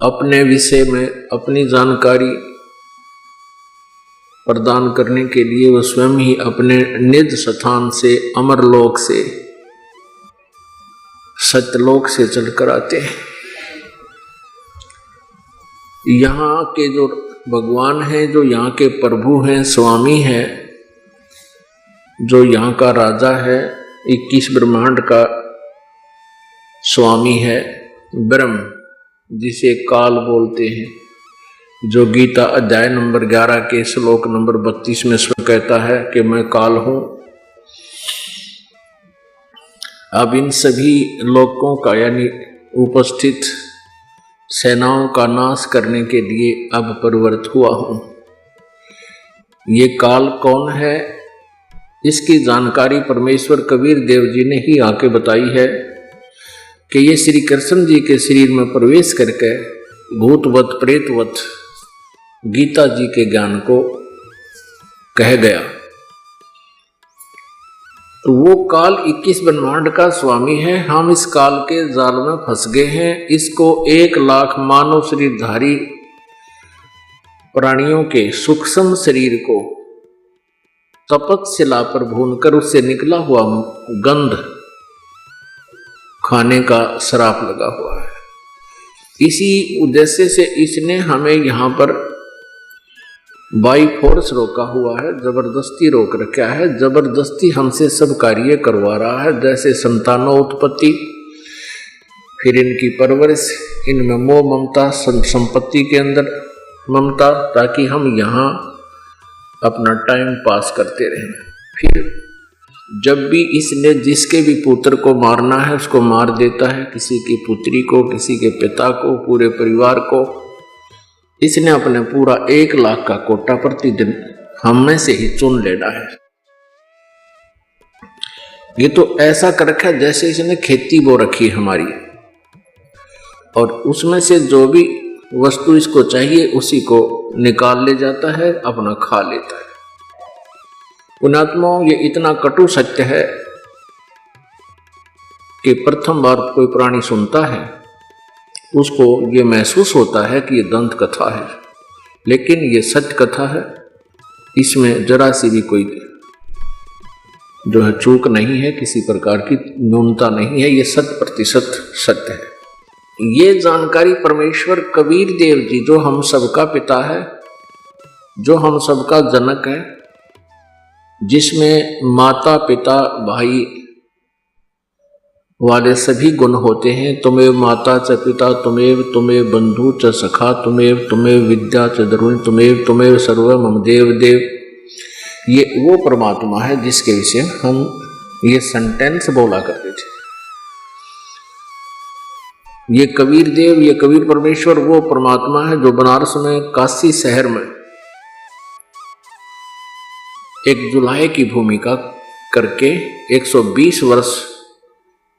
अपने विषय में अपनी जानकारी प्रदान करने के लिए वह स्वयं ही अपने निज स्थान से, अमरलोक से, सत्यलोक से चलकर आते हैं। यहाँ के जो भगवान हैं, जो यहाँ के प्रभु हैं, स्वामी हैं, जो यहाँ का राजा है, 21 ब्रह्मांड का स्वामी है, ब्रह्म जिसे काल बोलते हैं, जो गीता अध्याय नंबर 11 के श्लोक नंबर 32 में स्वयं कहता है कि मैं काल हूं। अब इन सभी लोकों का यानी उपस्थित सेनाओं का नाश करने के लिए अब प्रवृत्त हुआ हूं। ये काल कौन है, इसकी जानकारी परमेश्वर कबीर देव जी ने ही आके बताई है कि ये श्री कृष्ण जी के शरीर में प्रवेश करके भूतवत प्रेतवत गीता जी के ज्ञान को कह गया। तो वो काल 21 ब्रह्मांड का स्वामी है। हम इस काल के जाल में फंस गए हैं। इसको 1 लाख मानव शरीरधारी प्राणियों के सूक्ष्म शरीर को तपतशिला पर भूनकर उससे निकला हुआ गंध खाने का श्राप लगा हुआ है। इसी उद्देश्य से इसने हमें यहाँ पर बाई फोर्स रोका हुआ है, जबरदस्ती रोक रखा है, जबरदस्ती हमसे सब कार्य करवा रहा है। जैसे संतानोत्पत्ति, फिर इनकी परवरिश, इनमें मोह ममता, संपत्ति के अंदर ममता, ताकि हम यहाँ अपना टाइम पास करते रहें। फिर जब भी इसने जिसके भी पुत्र को मारना है उसको मार देता है, किसी की पुत्री को, किसी के पिता को, पूरे परिवार को। इसने अपने पूरा 1 लाख का कोटा प्रतिदिन हम में से ही चुन लेना है। ये तो ऐसा कर रखा है जैसे इसने खेती बो रखी है हमारी, और उसमें से जो भी वस्तु इसको चाहिए उसी को निकाल ले जाता है, अपना खा लेता है। पुण्यात्माओं, ये इतना कटु सत्य है कि प्रथम बार कोई प्राणी सुनता है उसको ये महसूस होता है कि ये दंत कथा है, लेकिन ये सत्य कथा है। इसमें जरा सी भी कोई जो है चूक नहीं है, किसी प्रकार की न्यूनता नहीं है, ये 100% सत्य है। ये जानकारी परमेश्वर कबीर देव जी, जो हम सबका पिता है, जो हम सबका जनक है, जिसमें माता पिता भाई वाले सभी गुण होते हैं। तुमेव माता च पिता तुमेव, तुमेव बंधु च सखा तुमेव, तुमेव विद्या च द्रोणी तुमेव, तुमेव सर्व मम देव देव। ये वो परमात्मा है जिसके विषय हम ये सेंटेंस बोला करते थे। ये कबीर देव, ये कबीर परमेश्वर वो परमात्मा है जो बनारस में काशी शहर में एक जुलाहे की भूमिका करके 120 वर्ष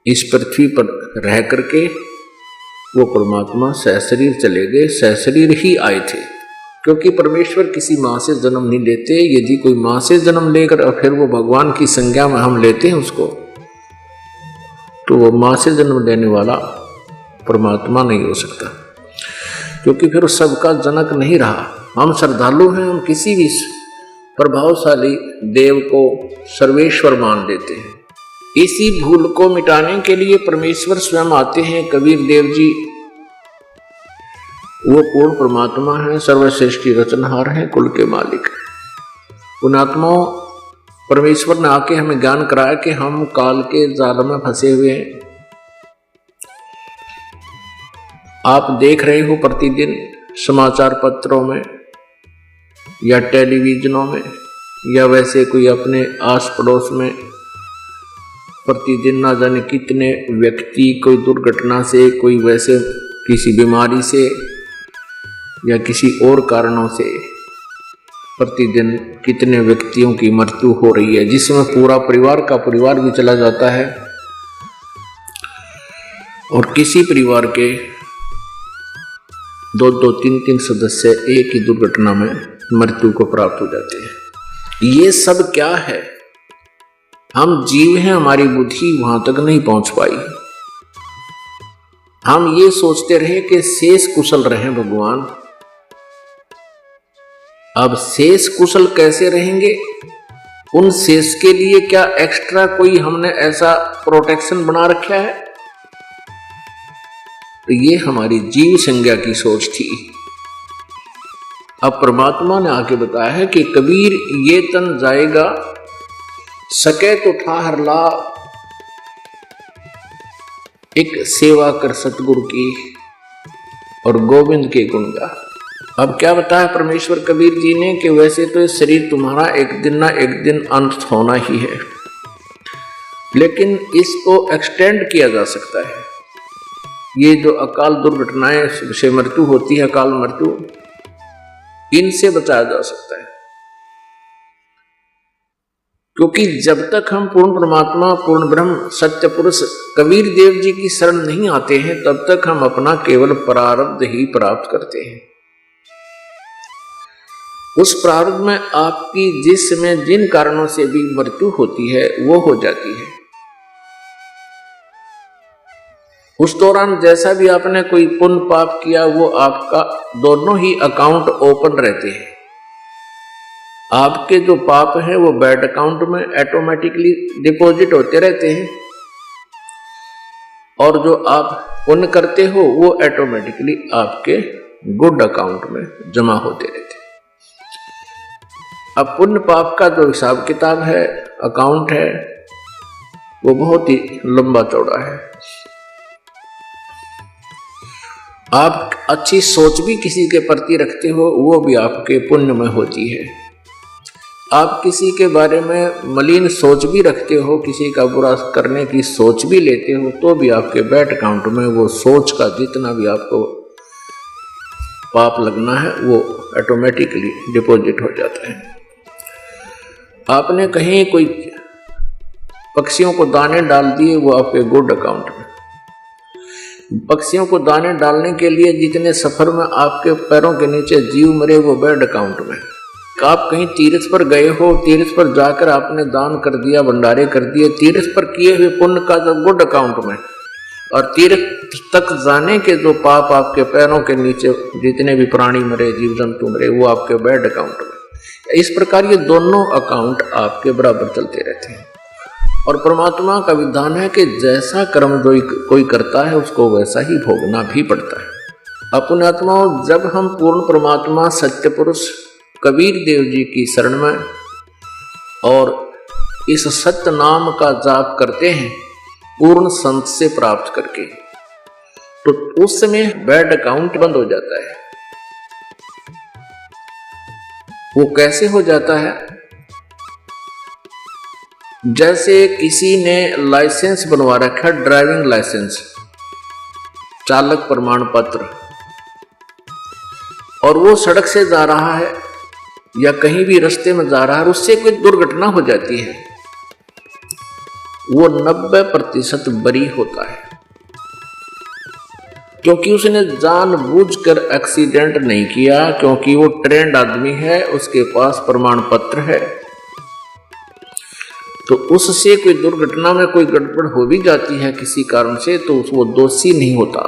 इस पृथ्वी पर रह करके वो परमात्मा सहशरीर चले गए। सहशरीर ही आए थे, क्योंकि परमेश्वर किसी माँ से जन्म नहीं लेते। यदि कोई माँ से जन्म लेकर और फिर वो भगवान की संज्ञा में हम लेते हैं उसको, तो वो माँ से जन्म लेने वाला परमात्मा नहीं हो सकता, क्योंकि फिर सबका जनक नहीं रहा। हम श्रद्धालु हैं, हम किसी भी प्रभावशाली देव को सर्वेश्वर मान लेते हैं। इसी भूल को मिटाने के लिए परमेश्वर स्वयं आते हैं। कबीर देव जी वो पूर्ण परमात्मा है, सर्वश्रेष्ठ रचनहार हैं, कुल के मालिक। पुण्यात्माओं, परमेश्वर ने आके हमें ज्ञान कराया कि हम काल के जाल में फंसे हुए हैं। आप देख रहे हो प्रतिदिन समाचार पत्रों में या टेलीविजनों में या वैसे कोई अपने आस पड़ोस में प्रतिदिन ना जाने कितने व्यक्ति कोई दुर्घटना से, कोई वैसे किसी बीमारी से या किसी और कारणों से प्रतिदिन कितने व्यक्तियों की मृत्यु हो रही है, जिसमें पूरा परिवार का परिवार भी चला जाता है और किसी परिवार के 2-2, 3-3 सदस्य एक ही दुर्घटना में मृत्यु को प्राप्त हो जाते हैं। ये सब क्या है? हम जीव हैं, हमारी बुद्धि वहां तक नहीं पहुंच पाई। हम ये सोचते रहे कि शेष कुशल रहे भगवान। अब शेष कुशल कैसे रहेंगे? उन शेष के लिए क्या एक्स्ट्रा कोई हमने ऐसा प्रोटेक्शन बना रखा है? तो ये हमारी जीव संज्ञा की सोच थी। अब परमात्मा ने आके बताया है कि कबीर ये तन जाएगा, सके तो ठाहर ला, एक सेवा कर सतगुरु की और गोविंद के गुण गा। अब क्या बताया परमेश्वर कबीर जी ने कि वैसे तो इस शरीर तुम्हारा एक दिन ना एक दिन अंत होना ही है, लेकिन इसको एक्सटेंड किया जा सकता है। ये जो अकाल दुर्घटनाएं से मृत्यु होती है, अकाल मृत्यु, इनसे बचाया जा सकता है। क्योंकि जब तक हम पूर्ण परमात्मा, पूर्ण ब्रह्म, सत्य पुरुष कबीर देव जी की शरण नहीं आते हैं, तब तक हम अपना केवल प्रारब्ध ही प्राप्त करते हैं। उस प्रारब्ध में आपकी जिसमें जिन कारणों से भी मृत्यु होती है वो हो जाती है। उस दौरान जैसा भी आपने कोई पुण्य पाप किया, वो आपका दोनों ही अकाउंट ओपन रहते हैं। आपके जो पाप है वो बैड अकाउंट में ऑटोमेटिकली डिपॉजिट होते रहते हैं, और जो आप पुण्य करते हो वो ऑटोमेटिकली आपके गुड अकाउंट में जमा होते रहते हैं। अब पुण्य पाप का जो हिसाब किताब है, अकाउंट है, वो बहुत ही लंबा चौड़ा है। आप अच्छी सोच भी किसी के प्रति रखते हो, वो भी आपके पुण्य में होती है। आप किसी के बारे में मलिन सोच भी रखते हो, किसी का बुरा करने की सोच भी लेते हो, तो भी आपके बैड अकाउंट में वो सोच का जितना भी आपको पाप लगना है वो ऑटोमेटिकली डिपॉजिट हो जाता है। आपने कहीं कोई पक्षियों को दाने डाल दिए, वो आपके गुड अकाउंट में। पक्षियों को दाने डालने के लिए जितने सफर में आपके पैरों के नीचे जीव मरे, वो बैड अकाउंट में। आप कहीं तीर्थ पर गए हो, तीर्थ पर जाकर आपने दान कर दिया, भंडारे कर दिए, तीर्थ पर किए हुए पुण्य का जो गुड अकाउंट में, और तीर्थ तक जाने के जो पाप आपके पैरों के नीचे जितने भी प्राणी मरे, जीव जंतु मरे, वो आपके बैड अकाउंट में। इस प्रकार ये दोनों अकाउंट आपके बराबर चलते रहते हैं। और परमात्मा का विधान है कि जैसा कर्म जो कोई करता है उसको वैसा ही भोगना भी पड़ता है। अपने आत्माओं, जब हम पूर्ण परमात्मा सत्य पुरुष कबीर देव जी की शरण में और इस सत्य नाम का जाप करते हैं पूर्ण संत से प्राप्त करके, तो उस समय बैड अकाउंट बंद हो जाता है। वो कैसे हो जाता है? जैसे किसी ने लाइसेंस बनवा रखा, ड्राइविंग लाइसेंस, चालक प्रमाण पत्र, और वो सड़क से जा रहा है या कहीं भी रास्ते में जा रहा है, उससे कोई दुर्घटना हो जाती है, वो 90% बरी होता है, क्योंकि उसने जानबूझकर एक्सीडेंट नहीं किया, क्योंकि वो ट्रेंड आदमी है, उसके पास प्रमाण पत्र है। तो उससे कोई दुर्घटना में कोई गड़बड़ हो भी जाती है किसी कारण से, तो वो दोषी नहीं होता।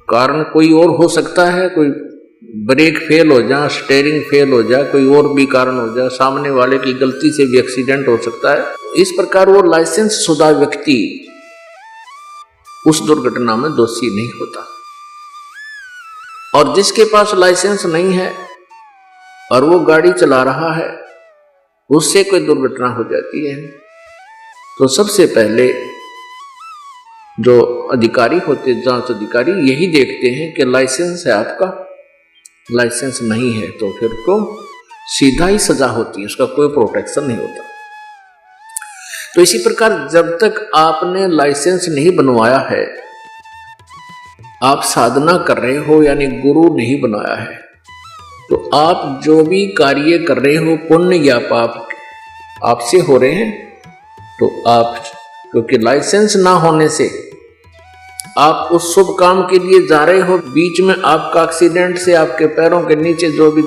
कारण कोई और हो सकता है, कोई ब्रेक फेल हो जाए, स्टीयरिंग फेल हो जाए, कोई और भी कारण हो जाए, सामने वाले की गलती से भी एक्सीडेंट हो सकता है। इस प्रकार वो लाइसेंस शुदा व्यक्ति उस दुर्घटना में दोषी नहीं होता। और जिसके पास लाइसेंस नहीं है और वो गाड़ी चला रहा है, उससे कोई दुर्घटना हो जाती है, तो सबसे पहले जो अधिकारी होते, जांच अधिकारी, यही देखते हैं कि लाइसेंस है आपका, लाइसेंस नहीं है तो फिर तो सीधा ही सजा होती है, उसका कोई प्रोटेक्शन नहीं होता। तो इसी प्रकार जब तक आपने लाइसेंस नहीं बनवाया है, आप साधना कर रहे हो, यानी गुरु नहीं बनाया है, तो आप जो भी कार्य कर रहे हो, पुण्य या पाप आपसे हो रहे हैं, तो आप, क्योंकि लाइसेंस ना होने से आप उस शुभ काम के लिए जा रहे हो, बीच में आपका एक्सीडेंट से आपके पैरों के नीचे जो भी